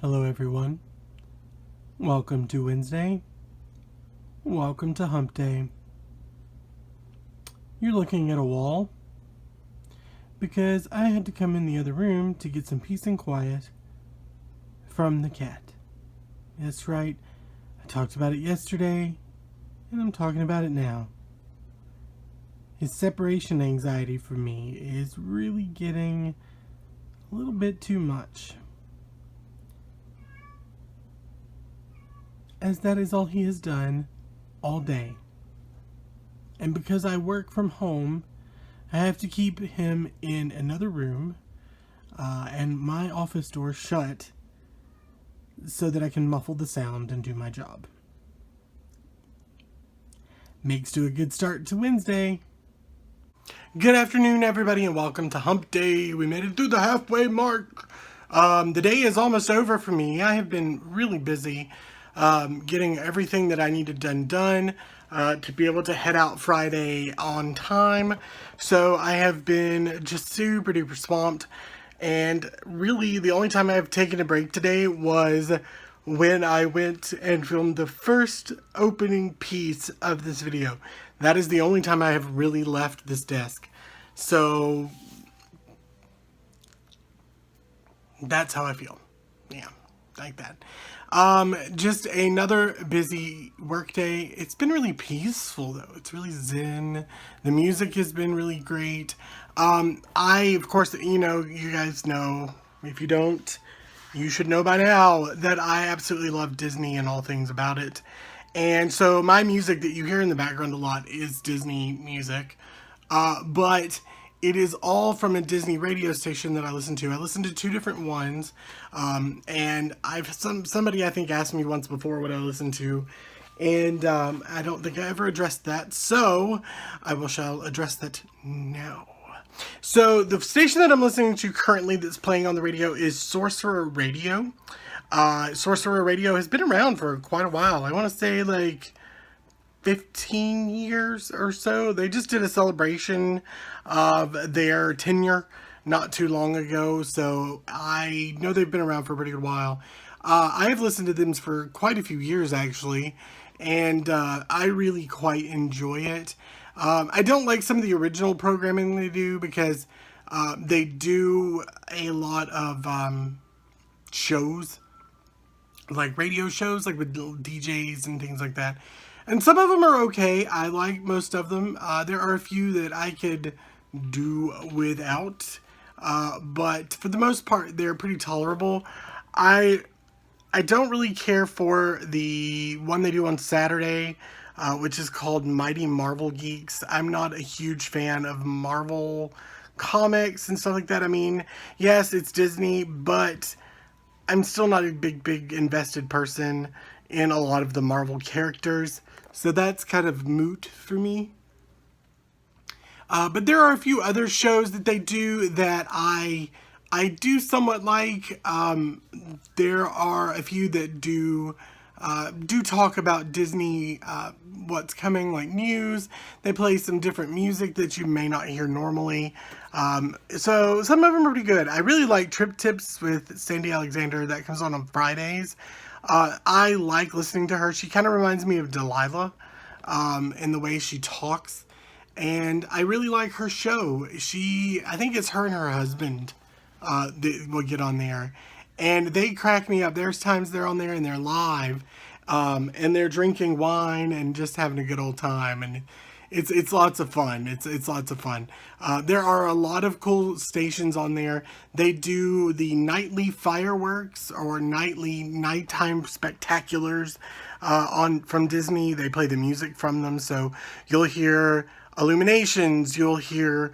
Hello everyone. Welcome to Wednesday. Welcome to Hump Day. You're looking at a wall because I had to come in the other room to get some peace and quiet from the cat. That's right. I talked about it yesterday and I'm talking about it now. His separation anxiety for me is really getting a little bit too much, as that is all he has done all day. And because I work from home, I have to keep him in another room and my office door shut so that I can muffle the sound and do my job. Makes to a good start to Wednesday. Good afternoon, everybody, and welcome to Hump Day. We made it through the halfway mark. The day is almost over for me. I have been really busy getting everything that I needed done to be able to head out Friday on time. So I have been just super duper swamped. And really, the only time I've taken a break today was when I went and filmed the first opening piece of this video. That is the only time I have really left this desk. So that's how I feel. Yeah, like that. Just another busy work day. It's been really peaceful though. It's really zen. The music has been really great. Of course, you guys know, if you don't, you should know by now that I absolutely love Disney and all things about it. And so my music that you hear in the background a lot is Disney music. But it is all from a Disney radio station that I listen to. I listen to two different ones. And somebody I think asked me once before what I listen to. And I don't think I ever addressed that. So shall address that now. So the station that I'm listening to currently that's playing on the radio is Sorcerer Radio. Sorcerer Radio has been around for quite a while. I want to say like 15 years or so. They just did a celebration of their tenure not too long ago, so I know they've been around for a pretty good while. I have listened to them for quite a few years actually, and I really quite enjoy it. I don't like some of the original programming they do because they do a lot of shows, like radio shows, like with DJs and things like that. And some of them are okay. I like most of them. There are a few that I could do without. But for the most part, they're pretty tolerable. I don't really care for the one they do on Saturday, which is called Mighty Marvel Geeks. I'm not a huge fan of Marvel comics and stuff like that. I mean, yes, it's Disney, but I'm still not a big invested person in a lot of the Marvel characters. So that's kind of moot for me. But there are a few other shows that they do that I do somewhat like. There are a few that do talk about Disney, what's coming, like news. They play some different music that you may not hear normally. So some of them are pretty good. I really like Trip Tips with Sandy Alexander. That comes on Fridays. I like listening to her. She kind of reminds me of Delilah in the way she talks. And I really like her show. I think it's her and her husband that will get on there. And they crack me up. There's times they're on there and they're live. And they're drinking wine and just having a good old time. And it's lots of fun. It's lots of fun. There are a lot of cool stations on there. They do the nightly fireworks or nightly nighttime spectaculars from Disney. They play the music from them. So you'll hear Illuminations. You'll hear,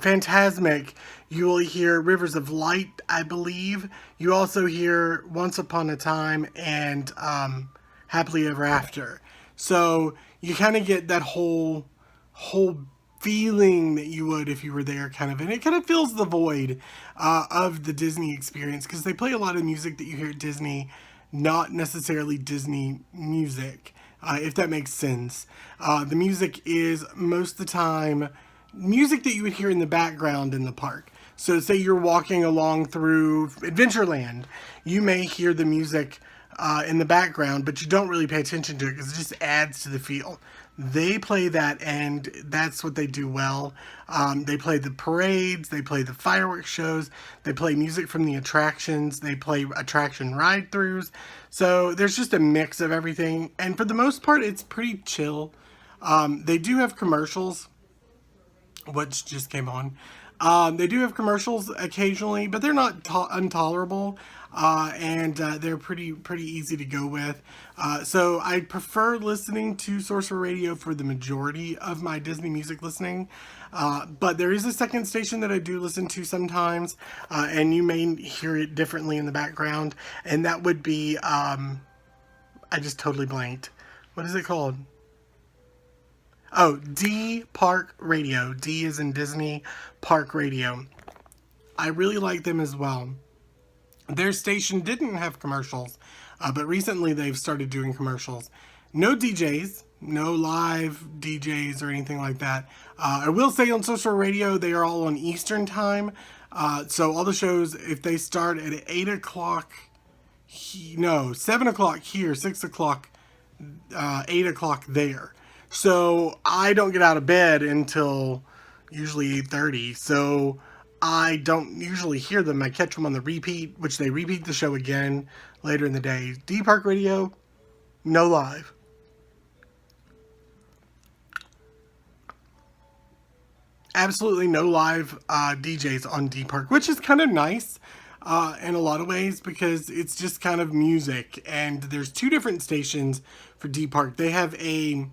Phantasmic. You will hear Rivers of Light, I believe. You also hear Once Upon a Time and Happily Ever After. So you kind of get that whole feeling that you would if you were there, kind of, and it kind of fills the void of the Disney experience, because they play a lot of music that you hear at Disney, not necessarily Disney music, if that makes sense. The music is most of the time music that you would hear in the background in the park. So say you're walking along through Adventureland, you may hear the music in the background, but you don't really pay attention to it because it just adds to the feel. They play that, and that's what they do well. They play the parades, they play the fireworks shows, they play music from the attractions, they play attraction ride-throughs. So there's just a mix of everything, and for the most part, it's pretty chill. They do have commercials, which just came on. They do have commercials occasionally, but they're not intolerable, and they're pretty easy to go with. So I prefer listening to Sorcerer Radio for the majority of my Disney music listening. But there is a second station that I do listen to sometimes, and you may hear it differently in the background, and that would be I just totally blanked. What is it called? Oh, D Park Radio. D is in Disney, Park Radio. I really like them as well. Their station didn't have commercials, but recently they've started doing commercials. No DJs, no live DJs or anything like that. I will say on Social Radio, they are all on Eastern time. So all the shows, if they start at 8 o'clock, 7 o'clock here, 6 o'clock, 8 o'clock there. So I don't get out of bed until usually 8:30. So I don't usually hear them. I catch them on the repeat, which they repeat the show again later in the day. D Park Radio, no live. Absolutely no live DJs on D Park, which is kind of nice in a lot of ways because it's just kind of music. And there's two different stations for D Park. They have a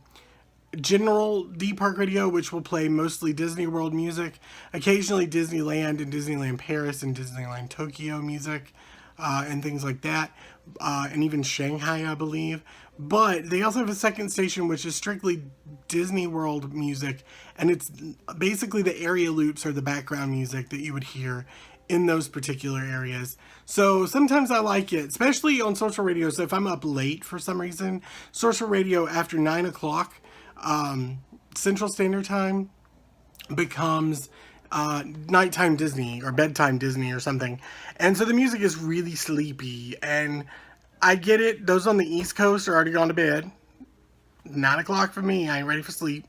general D Park Radio, which will play mostly Disney World music, occasionally Disneyland and Disneyland Paris and Disneyland Tokyo music, and things like that, and even Shanghai, I believe. But they also have a second station, which is strictly Disney World music, and it's basically the area loops or the background music that you would hear in those particular areas. So sometimes I like it, especially on Social Radio. So if I'm up late for some reason, Social Radio after 9 o'clock, Central Standard Time becomes nighttime Disney or bedtime Disney or something. And so the music is really sleepy, and I get it. Those on the East Coast are already gone to bed. 9 o'clock for me, I ain't ready for sleep.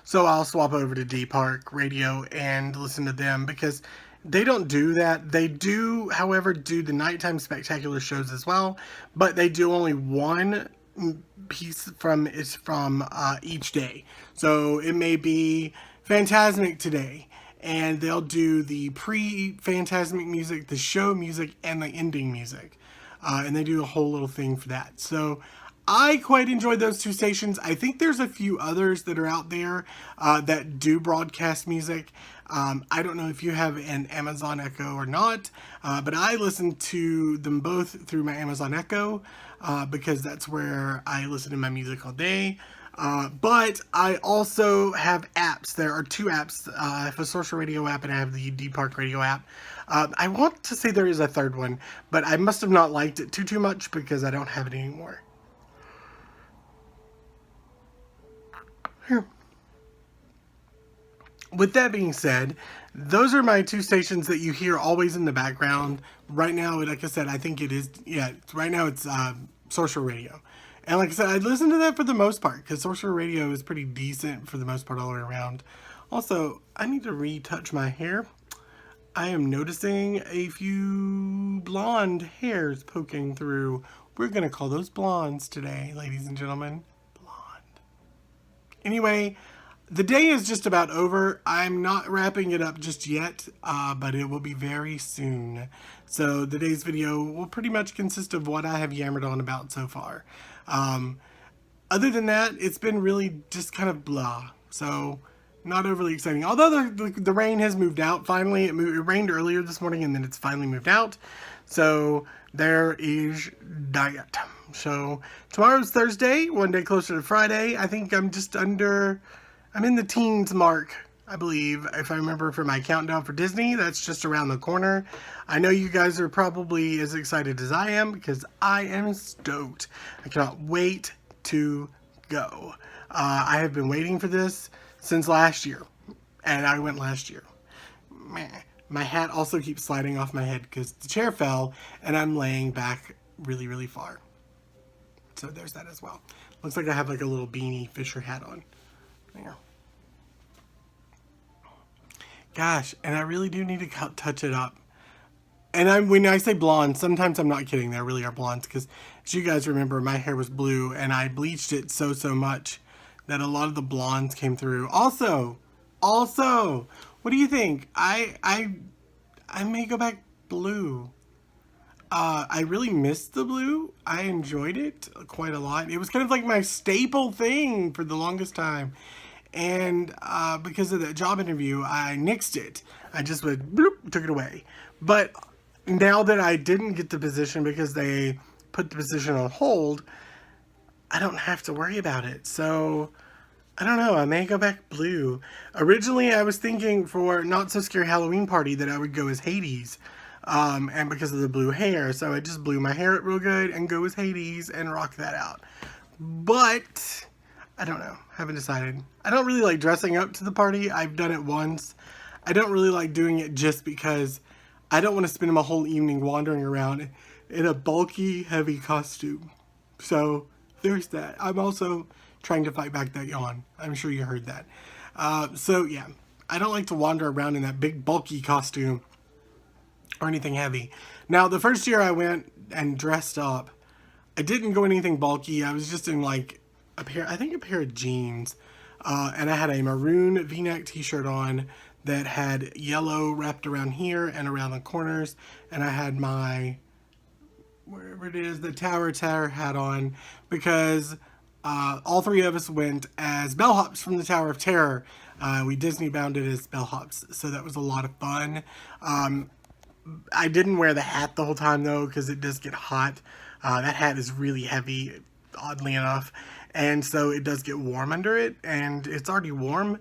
So I'll swap over to D Park Radio and listen to them because they don't do that. They do, however, do the nighttime spectacular shows as well, but they do only one piece from each day. So it may be Fantasmic today, and they'll do the pre-Fantasmic music, the show music, and the ending music. And they do a whole little thing for that. So I quite enjoy those two stations. I think there's a few others that are out there that do broadcast music. I don't know if you have an Amazon Echo or not, but I listen to them both through my Amazon Echo because that's where I listen to my music all day. But I also have apps. There are two apps. I have a Social Radio app and I have the D Park Radio app. I want to say there is a third one, but I must have not liked it too much because I don't have it anymore. Here. With that being said, those are my two stations that you hear always in the background. Right now, like I said, I think it is, right now it's Social Radio. And like I said, I listen to that for the most part because Social Radio is pretty decent for the most part all the way around. Also, I need to retouch my hair. I am noticing a few blonde hairs poking through. We're going to call those blondes today, ladies and gentlemen. Blonde. Anyway, the day is just about over. I'm not wrapping it up just yet, but it will be very soon. So the day's video will pretty much consist of what I have yammered on about so far. Other than that, it's been really just kind of blah. So not overly exciting. Although the rain has moved out finally. It rained earlier this morning and then it's finally moved out. So there is that. So tomorrow's Thursday, one day closer to Friday. I think I'm in the teens mark, I believe, if I remember for my countdown for Disney. That's just around the corner. I know you guys are probably as excited as I am because I am stoked. I cannot wait to go. I have been waiting for this since last year, and I went last year. Meh. My hat also keeps sliding off my head because the chair fell and I'm laying back really, really far. So there's that as well. Looks like I have like a little beanie Fisher hat on. There. Gosh, and I really do need to touch it up. And when I say blonde, sometimes I'm not kidding. There really are blondes because, as you guys remember, my hair was blue and I bleached it so much that a lot of the blondes came through. Also, what do you think? I may go back blue. I really missed the blue. I enjoyed it quite a lot. It was kind of like my staple thing for the longest time. And because of the job interview, I nixed it. I just would bloop, took it away. But now that I didn't get the position because they put the position on hold, I don't have to worry about it. So I don't know. I may go back blue. Originally, I was thinking for Not So Scary Halloween Party that I would go as Hades. And because of the blue hair. So I just blew my hair up real good and go as Hades and rock that out. But I don't know. Haven't decided. I don't really like dressing up to the party. I've done it once. I don't really like doing it just because I don't want to spend my whole evening wandering around in a bulky, heavy costume. So there's that. I'm also trying to fight back that yawn. I'm sure you heard that. So yeah, I don't like to wander around in that big, bulky costume or anything heavy. Now, the first year I went and dressed up, I didn't go anything bulky. I was just in like a pair of jeans. And I had a maroon v-neck t-shirt on that had yellow wrapped around here and around the corners. And I had my, wherever it is, the Tower hat on because all three of us went as bellhops from the Tower of Terror. We Disney bounded as bellhops, so that was a lot of fun. I didn't wear the hat the whole time though because it does get hot. That hat is really heavy, oddly enough, and so it does get warm under it, and it's already warm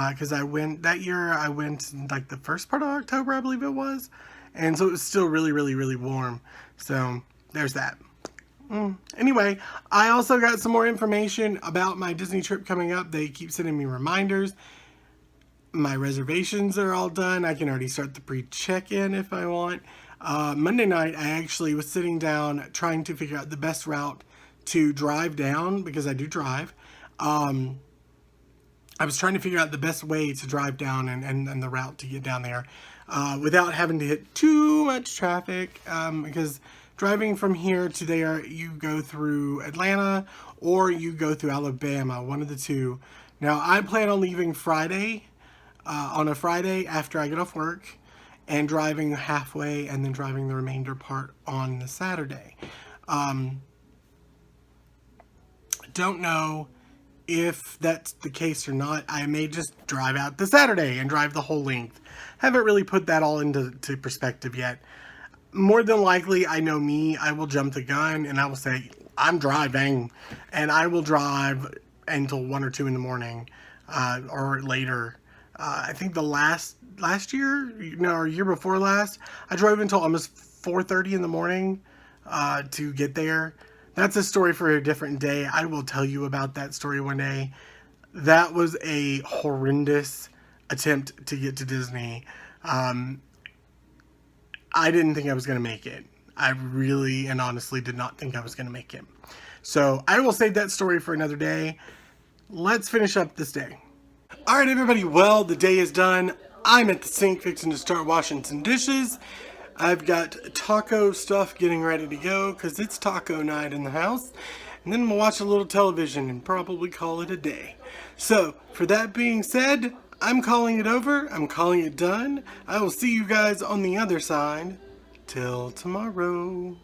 because I went like the first part of October, I believe it was, and so it was still really, really, really warm. So there's that. Anyway, I also got some more information about my Disney trip coming up. They keep sending me reminders. My reservations are all done. I can already start the pre-check-in if I want. Monday night, I actually was sitting down trying to figure out the best route to drive down because I do drive. I was trying to figure out the best way to drive down and the route to get down there without having to hit too much traffic because driving from here to there, you go through Atlanta or you go through Alabama, one of the two. Now, I plan on leaving Friday, on a Friday after I get off work, and driving halfway and then driving the remainder part on the Saturday. Don't know if that's the case or not. I may just drive out the Saturday and drive the whole length. Haven't really put that all into perspective yet. More than likely, I know me, I will jump the gun and I will say, I'm driving, and I will drive until 1 or 2 in the morning or later. I think the last year, or year before last, I drove until almost 4:30 in the morning to get there. That's a story for a different day. I will tell you about that story one day. That was a horrendous attempt to get to Disney. I didn't think I was going to make it. I really and honestly did not think I was going to make it. So I will save that story for another day. Let's finish up this day. All right, everybody. Well, the day is done. I'm at the sink fixing to start washing some dishes. I've got taco stuff getting ready to go because it's taco night in the house. And then we'll watch a little television and probably call it a day. So, for that being said, I'm calling it over. I'm calling it done. I will see you guys on the other side. Till tomorrow.